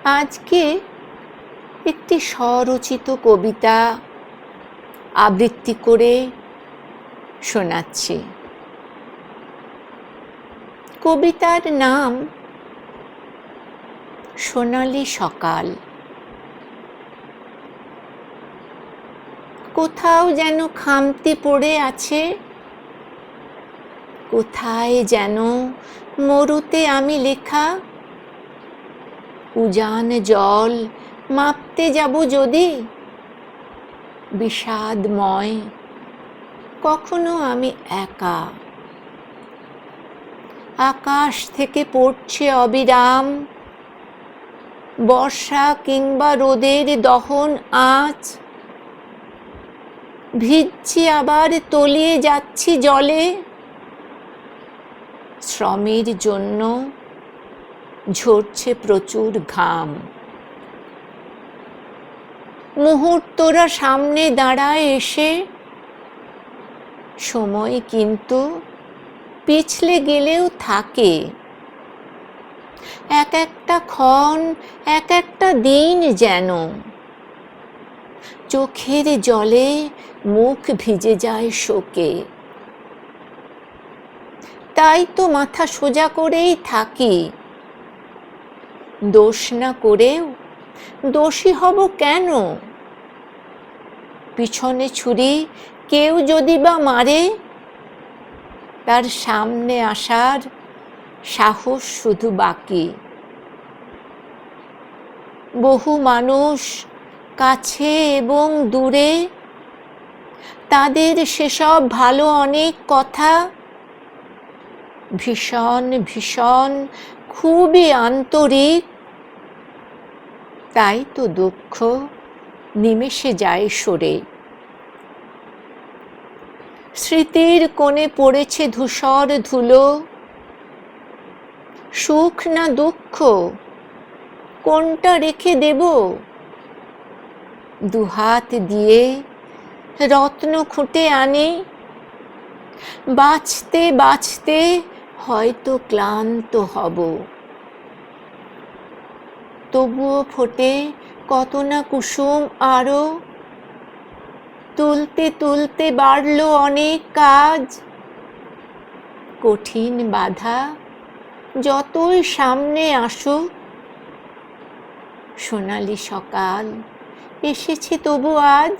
আজকে একটি স্বরচিত কবিতা আবৃত্তি করে শোনাচ্ছি। কবিতার নাম সোনালি সকাল। কোথাও যেন খামতি পড়ে আছে, কোথায় যেন মরুতে আমি লেখা। উজান জল মাপতে যাব যদি, বিষাদময় কখনো আমি একা। আকাশ থেকে পড়ছে অবিরাম, বর্ষা কিংবা রোদের দহন আঁচ। ভিজছি আবার তলিয়ে যাচ্ছি জলে, শ্রমের জন্য ঝরছে প্রচুর ঘাম। মুহূর্তরা সামনে দাঁড়ায় এসে, সময় কিন্তু পিছলে গেলেও থাকে। এক একটা ক্ষণ এক একটা দিন যেন, চোখের জলে মুখ ভিজে যায় শোকে। তাই তো মাথা সোজা করেই থাকি, দোষ না করেও দোষী হব কেন? পিছনে ছুরি কেউ যদি বা মারে, তার সামনে আসার সাহস শুধু বাকি। বহু মানুষ কাছে এবং দূরে, তাদের সেসব ভালো অনেক কথা ভীষণ ভীষণ খুবই আন্তরিক। তাই তো দুঃখ নিমেষে যায় সরে। স্মৃতির কোণে পড়েছে ধূসর ধুলো, সুখ না দুঃখ কোনটা রেখে দেব? দুহাত দিয়ে রত্ন খুঁটে আনি, বাঁচতে বাঁচতে হয়তো ক্লান্ত হব। তবুও ফোটে কত না কুসুম আরো, তুলতে তুলতে বাড়লো অনেক কাজ। কঠিন বাধা যতই সামনে আসুক, সোনালি সকাল এসেছে তবু আজ।